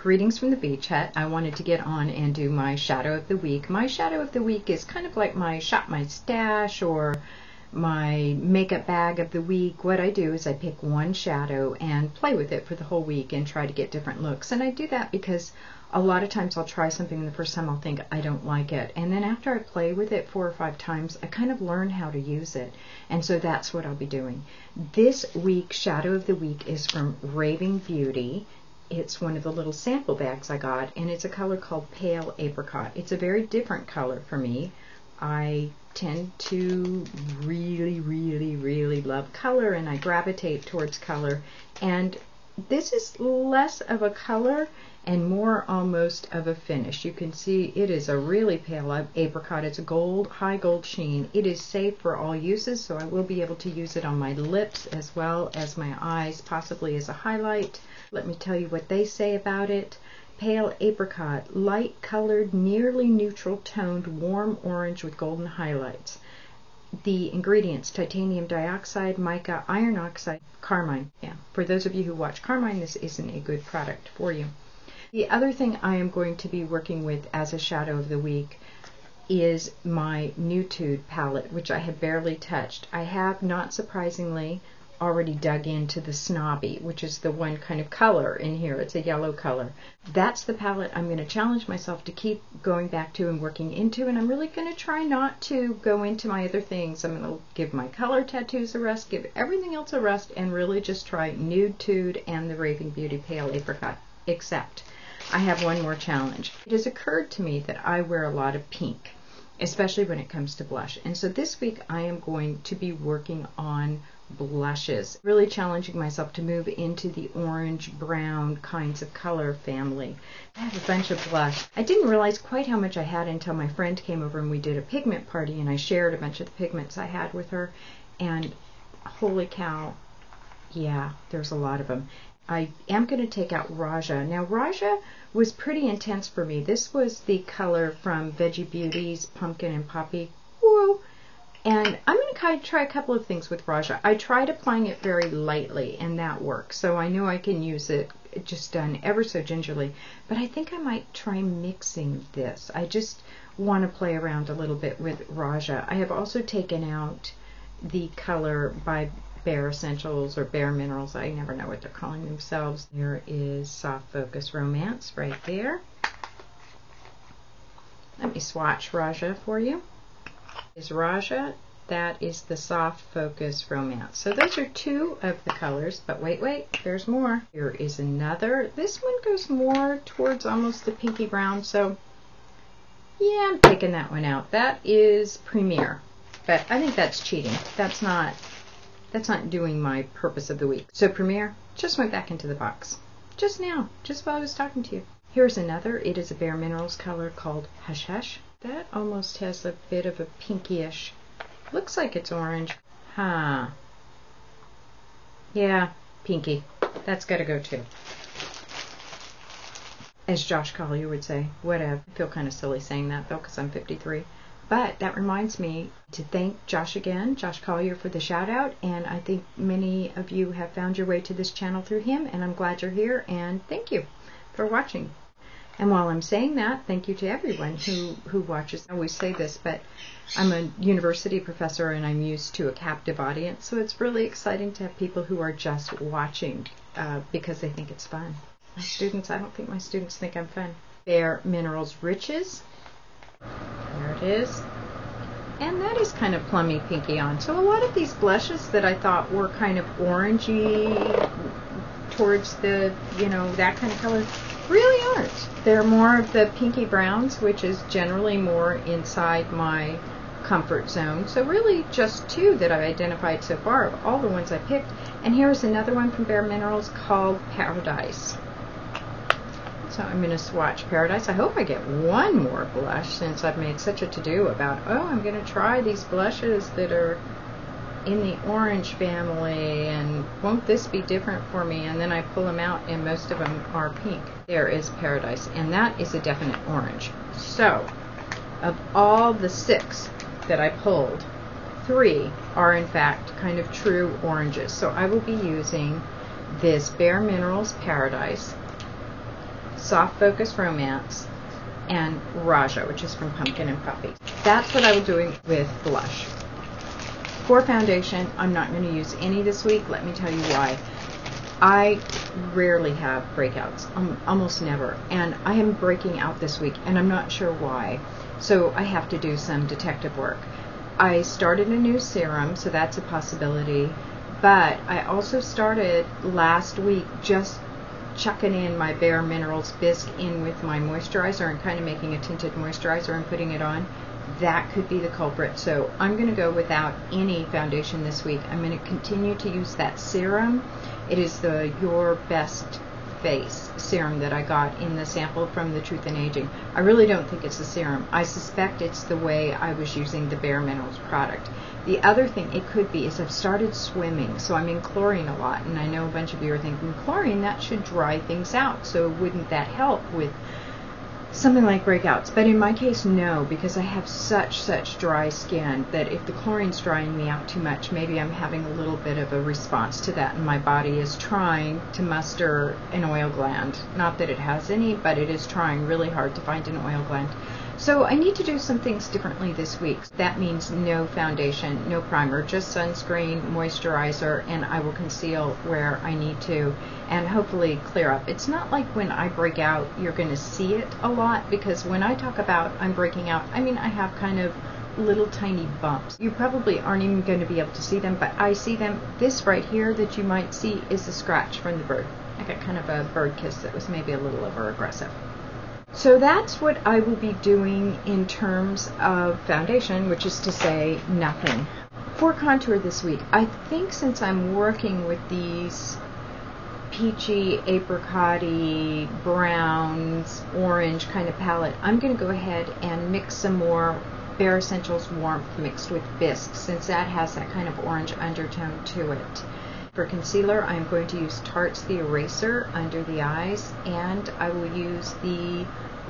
Greetings from the beach hut. I wanted to get on and do my shadow of the week. My shadow of the week is kind of like my shop my stash or my makeup bag of the week. What I do is I pick one shadow and play with it for the whole week and try to get different looks. And I do that because a lot of times I'll try something and the first time I'll think I don't like it. And then after I play with it 4 or 5 times, I kind of learn how to use it. And so that's what I'll be doing. This week's shadow of the week is from Raving Beauty. It's one of the little sample bags I got, and it's a color called Pale Apricot. It's a very different color for me. I tend to really love color, and I gravitate towards color. And this is less of a color and more almost of a finish. You can see it is a really pale apricot. It's a gold, high gold sheen. It is safe for all uses, so I will be able to use it on my lips as well as my eyes, possibly as a highlight. Let me tell you what they say about it. Pale apricot, light colored, nearly neutral toned, warm orange with golden highlights. The ingredients: titanium dioxide, mica, iron oxide, carmine. Yeah, for those of you who watch Carmine, this isn't a good product for you. The other thing I am going to be working with as a shadow of the week is my Nude palette, which I have barely touched. I have, not surprisingly, already dug into the Snobby, which is the one kind of color in here. It's a yellow color. That's the palette I'm going to challenge myself to keep going back to and working into, and I'm really going to try not to go into my other things. I'm going to give my color tattoos a rest, give everything else a rest, and really just try Nude and the Raving Beauty Pale Apricot. Except I have one more challenge. It has occurred to me that I wear a lot of pink, especially when it comes to blush, and so this week I am going to be working on blushes, really challenging myself to move into the orange brown kinds of color family. I have a bunch of blush. I didn't realize quite how much I had until my friend came over and we did a pigment party, and I shared a bunch of the pigments I had with her, and holy cow, yeah, there's a lot of them. I am going to take out Raja. Now Raja was pretty intense for me. This was the color from Veggie Beauty's Pumpkin and Poppy. Whoa! And I'm going to try a couple of things with Raja. I tried applying it very lightly, and that works. So I know I can use it just done ever so gingerly. But I think I might try mixing this. I just want to play around a little bit with Raja. I have also taken out the color by Bare Essentials or Bare Minerals. I never know what they're calling themselves. There is Soft Focus Romance right there. Let me swatch Raja for you. Is Raja, that is the Soft Focus Romance. So those are 2 of the colors, but wait, there's more. Here is another. This one goes more towards almost the pinky brown, so yeah, I'm taking that one out. That is Premier, but I think that's cheating. That's not doing my purpose of the week. So Premier just went back into the box just now, just while I was talking to you. Here's another. It is a Bare Minerals color called Hush Hush. That almost has a bit of a pinkyish, looks like it's orange. Huh. Yeah, pinky. That's got to go too. As Josh Collier would say, whatever. I feel kind of silly saying that though, because I'm 53. But that reminds me to thank Josh again, Josh Collier, for the shout out. And I think many of you have found your way to this channel through him, and I'm glad you're here, and thank you for watching. And while I'm saying that, thank you to everyone who watches. I always say this, but I'm a university professor and I'm used to a captive audience, so it's really exciting to have people who are just watching because they think it's fun. My students, I don't think my students think I'm fun. Bare Minerals Riches. There it is. And that is kind of plummy pinky on. So a lot of these blushes that I thought were kind of orangey towards the, that kind of color, really aren't. They're more of the pinky browns, which is generally more inside my comfort zone. So really just 2 that I've identified so far of all the ones I picked. And here's another one from Bare Minerals called Paradise. So I'm going to swatch Paradise. I hope I get one more blush, since I've made such a to-do about, oh, I'm going to try these blushes that are in the orange family, and won't this be different for me? And then I pull them out and most of them are pink. There is Paradise, and that is a definite orange. So of all the 6 that I pulled, 3 are in fact kind of true oranges. So I will be using this Bare Minerals Paradise, Soft Focus Romance, and Raja, which is from Pumpkin and Puppy. That's what I will do with blush. For foundation, I'm not going to use any this week. Let me tell you why. I rarely have breakouts, almost never, and I am breaking out this week, and I'm not sure why, so I have to do some detective work. I started a new serum, so that's a possibility, but I also started last week just chucking in my Bare Minerals Bisque in with my moisturizer and kind of making a tinted moisturizer and putting it on. That could be the culprit, so I'm going to go without any foundation this week. I'm going to continue to use that serum. It is the Your Best Face serum that I got in the sample from the Truth in Aging. I really don't think it's the serum. I suspect it's the way I was using the Bare Minerals product. The other thing it could be is I've started swimming, so I'm in chlorine a lot, and I know a bunch of you are thinking, chlorine, that should dry things out, so wouldn't that help with something like breakouts? But in my case, no, because I have such dry skin that if the chlorine's drying me out too much, maybe I'm having a little bit of a response to that, and my body is trying to muster an oil gland. Not that it has any, but it is trying really hard to find an oil gland. So I need to do some things differently this week. That means no foundation, no primer, just sunscreen, moisturizer, and I will conceal where I need to and hopefully clear up. It's not like when I break out you're going to see it a lot, because when I talk about I'm breaking out, I mean I have kind of little tiny bumps. You probably aren't even going to be able to see them, but I see them. This right here that you might see is a scratch from the bird. I got kind of a bird kiss that was maybe a little over aggressive. So that's what I will be doing in terms of foundation, which is to say nothing. For contour this week, I think since I'm working with these peachy, apricot-y, browns, orange kind of palette, I'm going to go ahead and mix some more Bare Essentials Warmth mixed with Bisque, since that has that kind of orange undertone to it. For concealer, I'm going to use Tarte's The Eraser under the eyes, and I will use the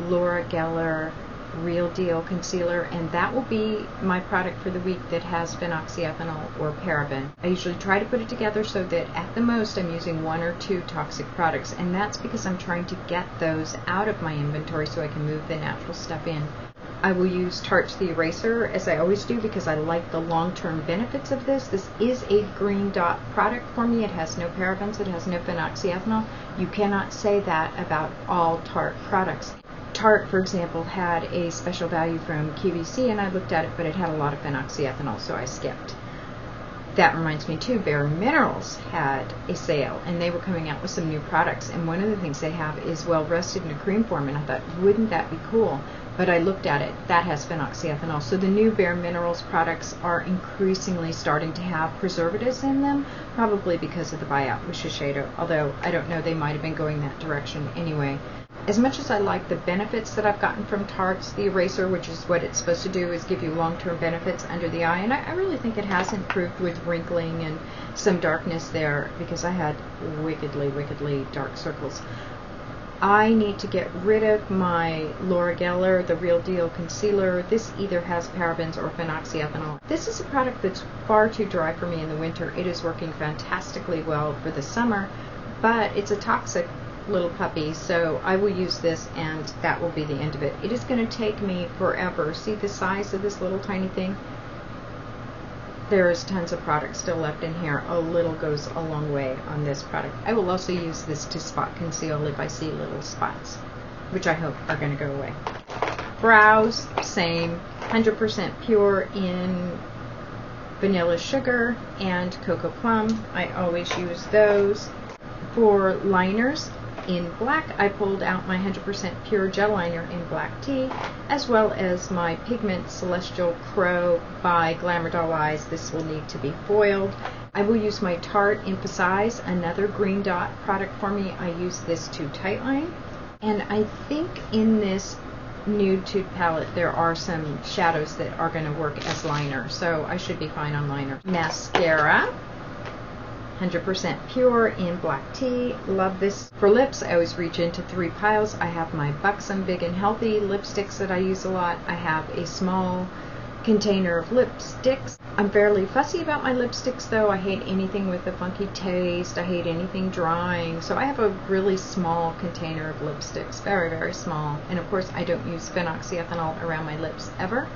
Laura Geller Real Deal Concealer, and that will be my product for the week that has phenoxyethanol or paraben. I usually try to put it together so that at the most I'm using 1 or 2 toxic products, and that's because I'm trying to get those out of my inventory so I can move the natural stuff in. I will use Tarte's The Eraser, as I always do, because I like the long-term benefits of this. This is a green dot product for me. It has no parabens, it has no phenoxyethanol. You cannot say that about all Tarte products. Tarte, for example, had a special value from QVC, and I looked at it, but it had a lot of phenoxyethanol, so I skipped. That reminds me too, Bare Minerals had a sale, and they were coming out with some new products, and one of the things they have is Well Rested in a cream form, and I thought, wouldn't that be cool? But I looked at it, that has phenoxyethanol. So the new Bare Minerals products are increasingly starting to have preservatives in them, probably because of the buyout with Shiseido, although I don't know, they might have been going that direction anyway. As much as I like the benefits that I've gotten from Tarte's The Eraser, which is what it's supposed to do, is give you long-term benefits under the eye, and I really think it has improved with wrinkling and some darkness there, because I had wickedly dark circles. I need to get rid of my Laura Geller, the Real Deal Concealer. This either has parabens or phenoxyethanol. This is a product that's far too dry for me in the winter. It is working fantastically well for the summer, but it's a toxic little puppy, so I will use this and that will be the end of it. It is going to take me forever. See the size of this little tiny thing? There is tons of product still left in here. A little goes a long way on this product. I will also use this to spot conceal if I see little spots, which I hope are going to go away. Brows, same, 100% pure in vanilla sugar and cocoa plum. I always use those. For liners, in black, I pulled out my 100% pure gel liner in black tea, as well as my Pigment Celestial Crow by Glamour Doll Eyes. This will need to be foiled. I will use my Tarte Emphasize, another green dot product for me. I use this to tightline. And I think in this nude Tude palette there are some shadows that are going to work as liner, so I should be fine on liner. Mascara, 100% pure in black tea. Love this. For lips, I always reach into 3 piles. I have my Buxom Big and Healthy lipsticks that I use a lot. I have a small container of lipsticks. I'm fairly fussy about my lipsticks though. I hate anything with a funky taste. I hate anything drying. So I have a really small container of lipsticks, very, very small. And of course I don't use phenoxyethanol around my lips ever.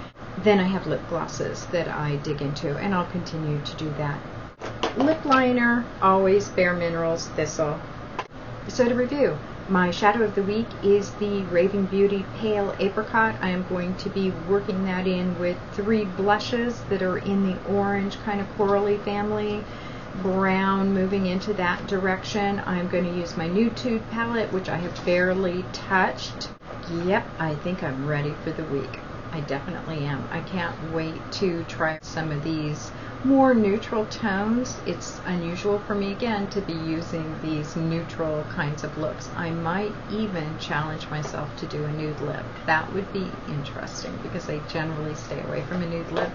Then I have lip glosses that I dig into, and I'll continue to do that. Lip liner, always Bare Minerals Thistle. So to review, my shadow of the week is the Raving Beauty Pale Apricot. I am going to be working that in with 3 blushes that are in the orange kind of corally family. Brown moving into that direction. I'm going to use my Nude palette, which I have barely touched. Yep, I think I'm ready for the week. I definitely am. I can't wait to try some of these more neutral tones. It's unusual for me again to be using these neutral kinds of looks. I might even challenge myself to do a nude lip. That would be interesting because I generally stay away from a nude lip.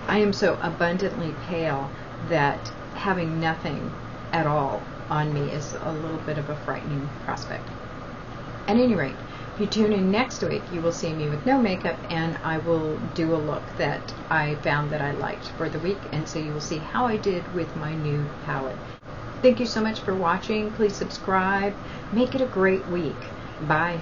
I am so abundantly pale that having nothing at all on me is a little bit of a frightening prospect. At any rate, if you tune in next week, you will see me with no makeup, and I will do a look that I found that I liked for the week, and so you will see how I did with my nude palette. Thank you so much for watching. Please subscribe. Make it a great week. Bye.